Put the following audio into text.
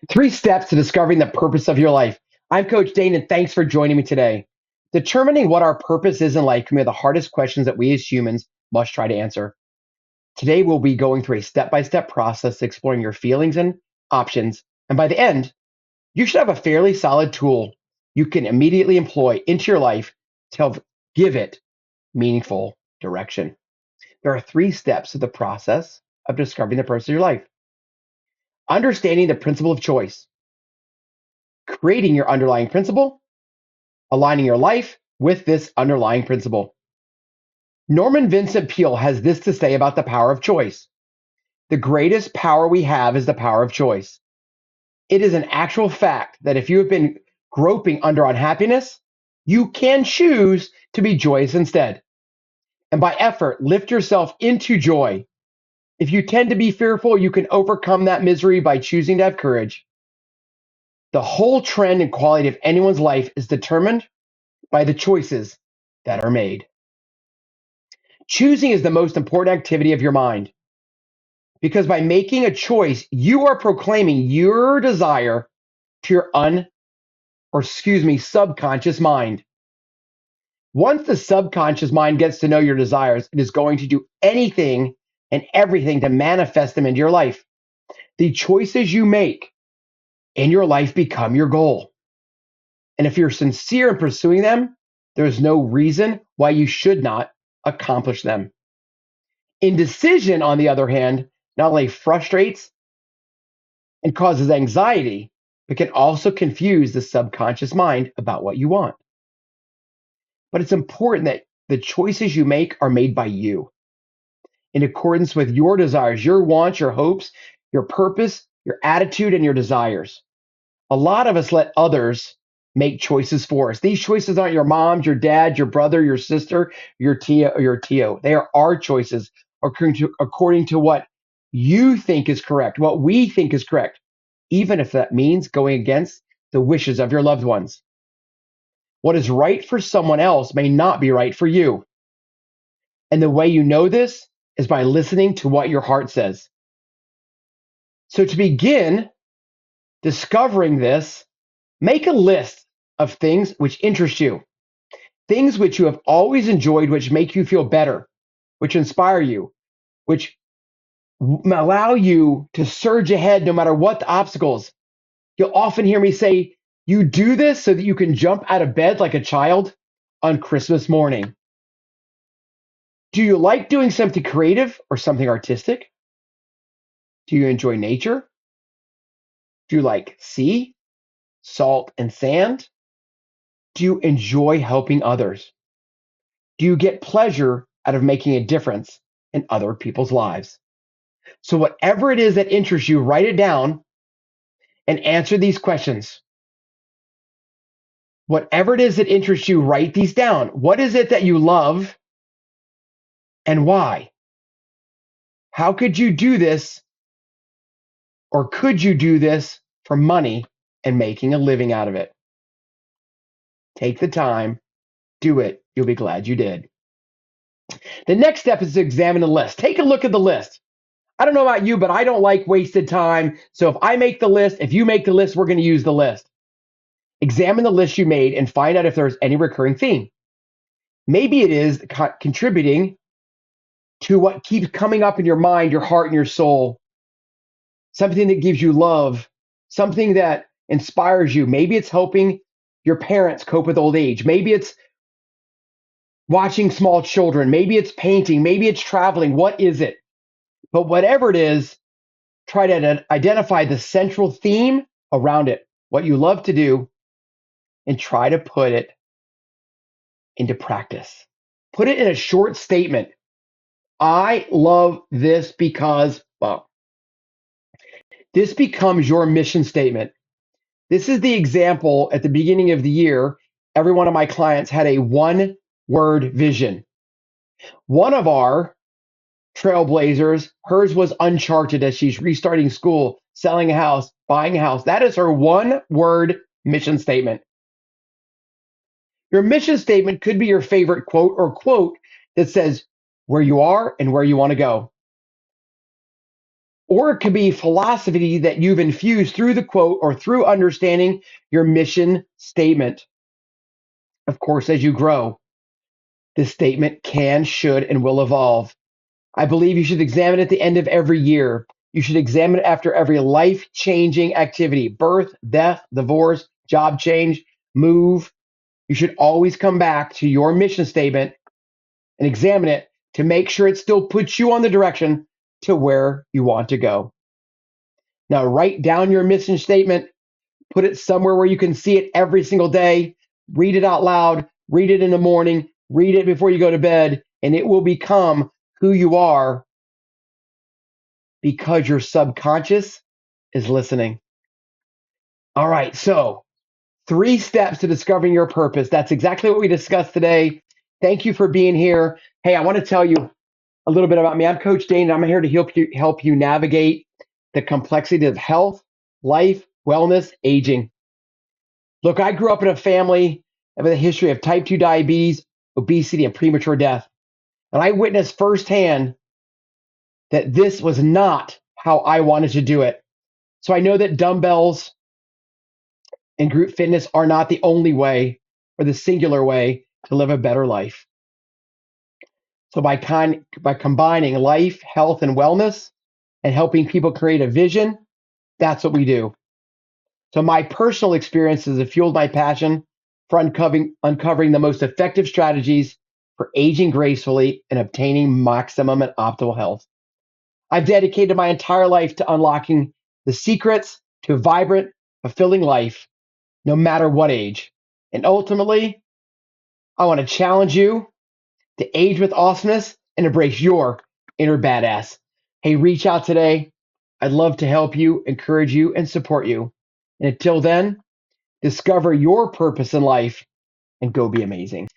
Three steps to discovering the purpose of your life. I'm Coach Dane, and thanks for joining me today. Determining what our purpose is in life can be the hardest questions that we as humans must try to answer. Today, we'll be going through a step by step process exploring your feelings and options. And by the end, you should have a fairly solid tool you can immediately employ into your life to help give it meaningful direction. There are three steps to the process of discovering the purpose of your life: understanding the principle of choice, creating your underlying principle, aligning your life with this underlying principle. Norman Vincent Peale has this to say about the power of choice. The greatest power we have is the power of choice. It is an actual fact that if you have been groping under unhappiness, you can choose to be joyous instead. And by effort, lift yourself into joy. If you tend to be fearful, you can overcome that misery by choosing to have courage. The whole trend and quality of anyone's life is determined by the choices that are made. Choosing is the most important activity of your mind because by making a choice, you are proclaiming your desire to your subconscious mind. Once the subconscious mind gets to know your desires, it is going to do anything and everything to manifest them into your life. The choices you make in your life become your goal. And if you're sincere in pursuing them, there's no reason why you should not accomplish them. Indecision, on the other hand, not only frustrates and causes anxiety, but can also confuse the subconscious mind about what you want. But it's important that the choices you make are made by you in accordance with your desires, your wants, your hopes, your purpose, your attitude, and your desires. A lot of us let others make choices for us. These choices aren't your mom's, your dad, your brother, your sister, your tia, or your tio. They are our choices according to what you think is correct, what we think is correct, even if that means going against the wishes of your loved ones. What is right for someone else may not be right for you. And the way you know this is by listening to what your heart says. So to begin discovering this, make a list of things which interest you, things which you have always enjoyed, which make you feel better, which inspire you, which allow you to surge ahead no matter what the obstacles. You'll often hear me say, you do this so that you can jump out of bed like a child on Christmas morning. Do you like doing something creative or something artistic? Do you enjoy nature? Do you like sea, salt, and sand? Do you enjoy helping others? Do you get pleasure out of making a difference in other people's lives? So, whatever it is that interests you, write it down and answer these questions. Whatever it is that interests you, write these down. What is it that you love and why? How could you do this, or could you do this for money and making a living out of it? Take the time, do it. You'll be glad you did. The next step is to examine the list. Take a look at the list. I don't know about you, but I don't like wasted time. So if I make the list, if you make the list, we're going to use the list. Examine the list you made and find out if there's any recurring theme. Maybe it is contributing to what keeps coming up in your mind, your heart, and your soul. Something that gives you love, something that inspires you. Maybe it's helping your parents cope with old age. Maybe it's watching small children. Maybe it's painting. Maybe it's traveling. What is it? But whatever it is, try to identify the central theme around it, what you love to do, and try to put it into practice. Put it in a short statement. I love this because, well, this becomes your mission statement. This is the example at the beginning of the year. Every one of my clients had a one-word vision. One of our trailblazers, hers was uncharted as she's restarting school, selling a house, buying a house. That is her one-word mission statement. Your mission statement could be your favorite quote or quote that says where you are and where you want to go. or it could be philosophy that you've infused through the quote or through understanding your mission statement. Of course, as you grow, this statement can, should, and will evolve. I believe you should examine it at the end of every year. You should examine it after every life changing activity: birth, death, divorce, job change, move. You should always come back to your mission statement and examine it to make sure it still puts you on the direction to where you want to go. Now, write down your mission statement, put it somewhere where you can see it every single day, read it out loud, read it in the morning, read it before you go to bed, and it will become who you are because your subconscious is listening. All right, so 3 steps to discovering your purpose. That's exactly what we discussed today. Thank you for being here. Hey, I want to tell you a little bit about me. I'm Coach Dane, and I'm here to help you navigate the complexity of health, life, wellness, aging. Look, I grew up in a family with a history of type 2 diabetes, obesity, and premature death. And I witnessed firsthand that this was not how I wanted to do it. So I know that dumbbells and group fitness are not the only way or the singular way to live a better life. So by combining life, health, and wellness and helping people create a vision, that's what we do. So my personal experiences have fueled my passion for uncovering the most effective strategies for aging gracefully and obtaining maximum and optimal health. I've dedicated my entire life to unlocking the secrets to a vibrant, fulfilling life, no matter what age. And ultimately, I want to challenge you to age with awesomeness and embrace your inner badass. Hey, reach out today. I'd love to help you, encourage you, and support you. And until then, discover your purpose in life and go be amazing.